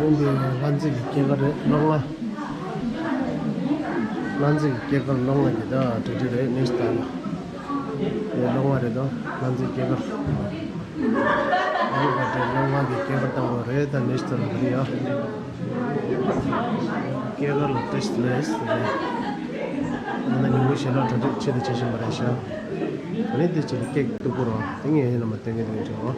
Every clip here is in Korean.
근데 완전히 개가를 롱아 완전히 개가 롱아기다 저들의 네스타라 롱아래도 완전히 개가 아니가 롱아기 개가 땅으로 해다 네스타라 그래요 개가를 테스트레스 나는 이것이라 저들 제대 제시 말하셔 아니들 저렇게 깨끗 보러 땡이 해놓으면 땡이 되죠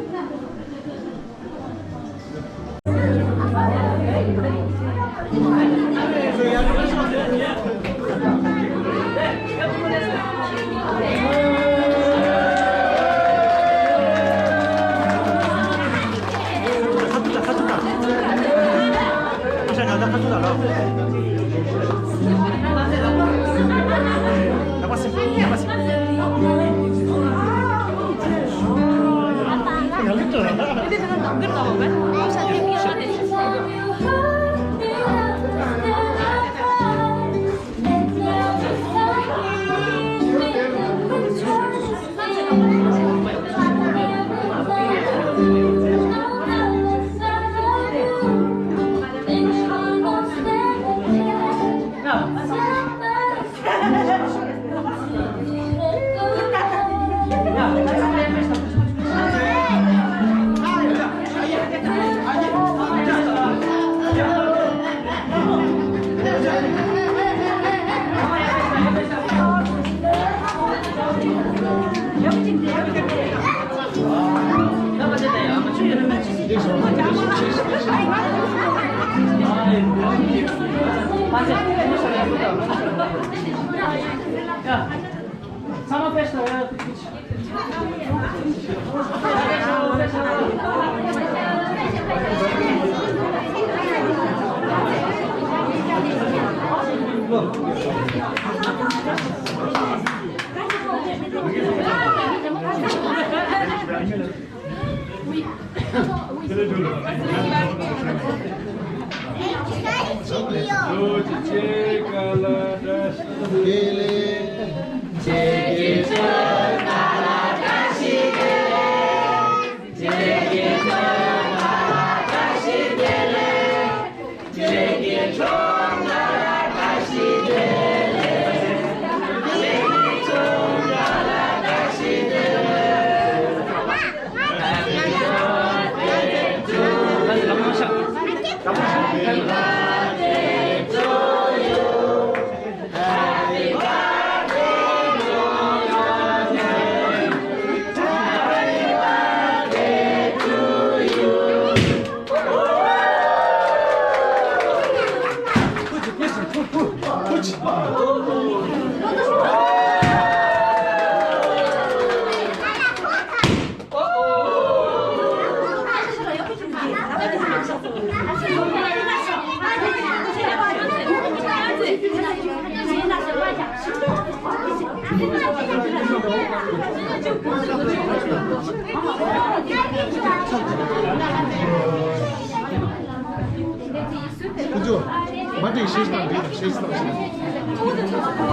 그죠? 완전히 실수는 안 돼요. 실수는 안 돼요.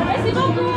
Merci beaucoup.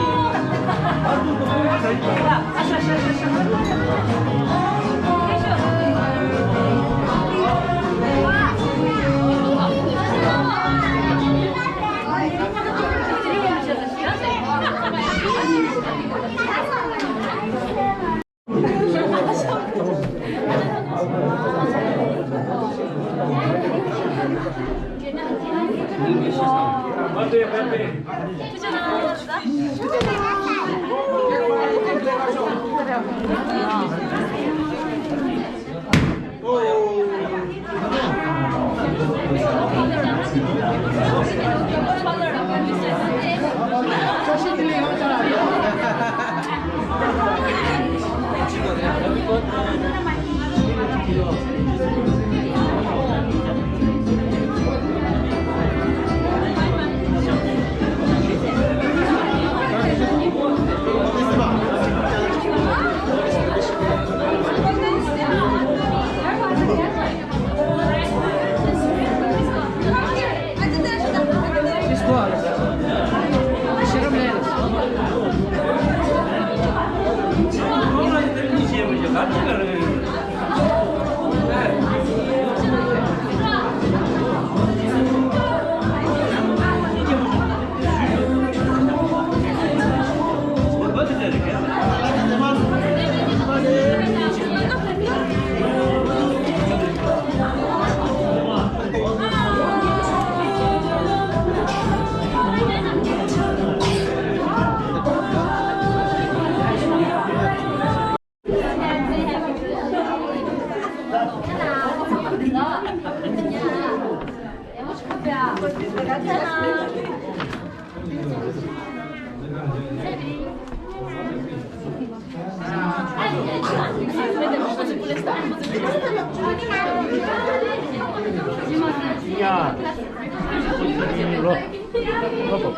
야, 일로 와봐.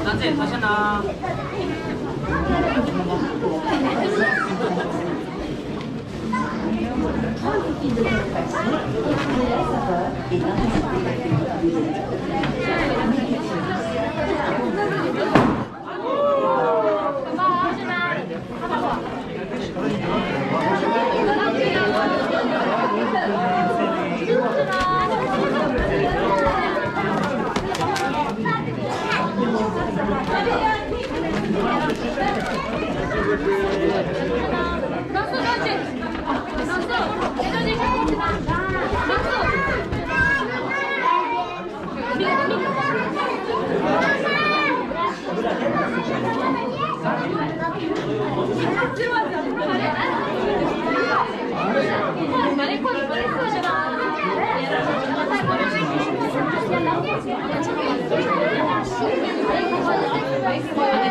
낮에 다시 나. Bye.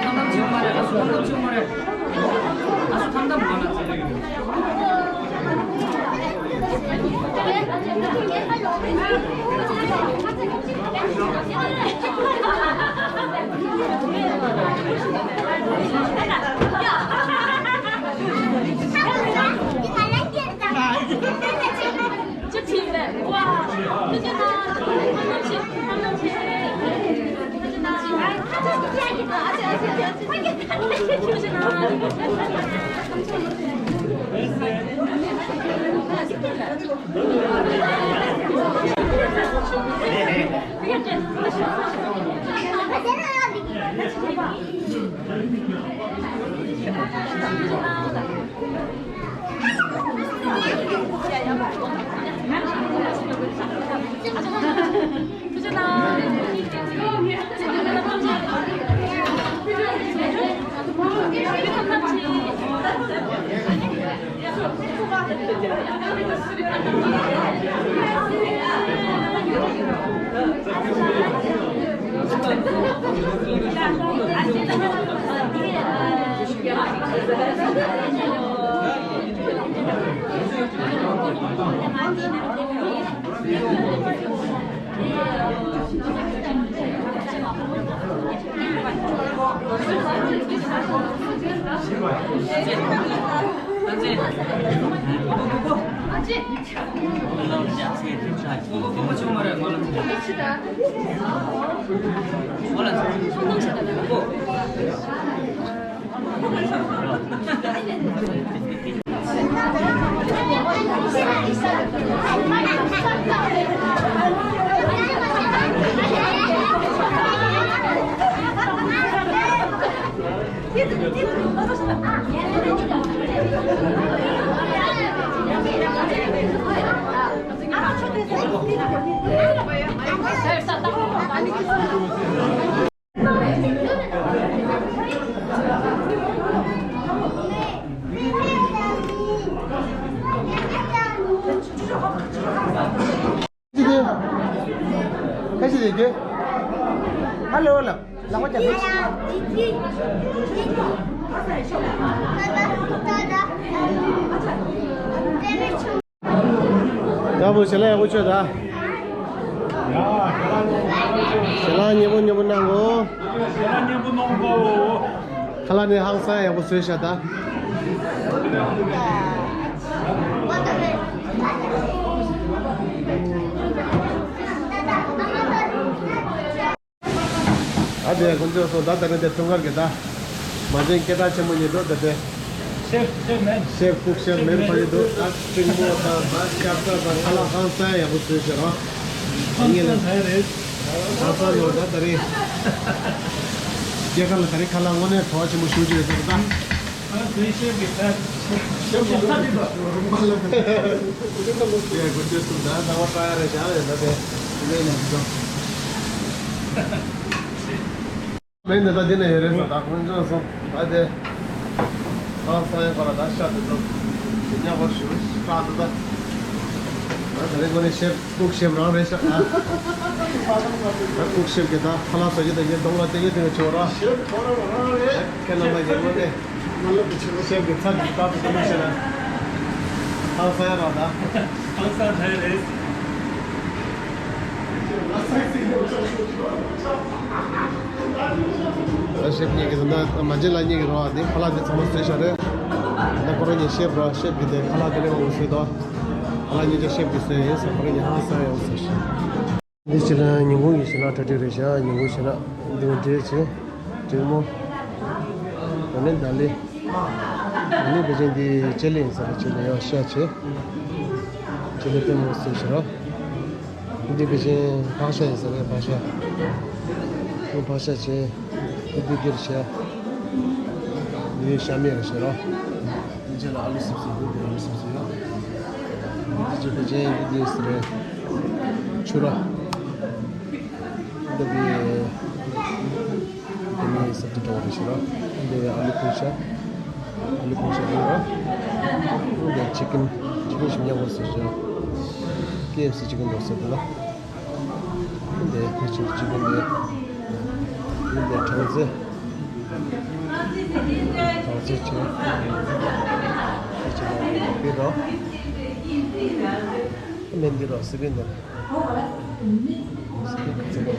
담당 지원 말해. 아수 담당 지원 말해. 아수 담당 말해. 저 팀에 와, 그잖아. 뭐뭐 지원 말해. Cái gì chứ? Hello là có chả biết. 여보, 셀라야 고쳐다. 셀라 예분 나고. 셀라 예분 나고. 칼라네 항상 여보 쓰셔다. 아들 건져서 나다는데 통과겠다. 맞은 깨달 전문이도 되대. 셰프 국션 멤버도 딱 증보다 마스카다 칼라 항상 여보 쓰셔라. 이게는 아빠로다 다리. 제가 다리 칼라 원에 도와주 뭐 수지에서 다. 예, 건졌습니다. 나와 봐야 되지 않아요. 맨날 다 되네 이래서 나 건져서 아들 항상 거라 다시 하도 그냥 뭐 스타트다. 다른 거는 셰프 국 셰프랑 해서 국 셰프가 하나 서지다 이제 동라 되게 되게 좋아. 셰프 뭐라 그래? kellama 이제 셰프 참 스타트 되면서 항상 하다. 항상 잘해. 셰프 얘기도 나 만질라 얘기로 하는데 팔아서 ସମସ୍ତେ 셔래. 나 그러니 셰프라 셰프인데 팔아들에 오세도 아니 이제 셰프 있어요. 그러니 항상 오세요. 이제는 인공이 신나 터뜨리셔. 인공 신나 되지. 지금 오늘 달리 오늘 베젠디 챌린지를 치려요. 시아체. 챌린지 때문에 쓰시라. 근데 베젠 방샤에서 방샤. 그 방샤체 Girişe. Bir Şamiye geçiyor. 이제는 알릴 수 없어요. 알릴 수 없어요. 이제 이제 뉴스를 주로 근데 이 서브젝트 오르시라. 근데 알리포샤 이거. 근데 치킨 심야 먹었어요. KFC 치킨 먹었어요. 근데 그렇죠. 지금데 저제 Pero Mendiro, segundo. Segundo.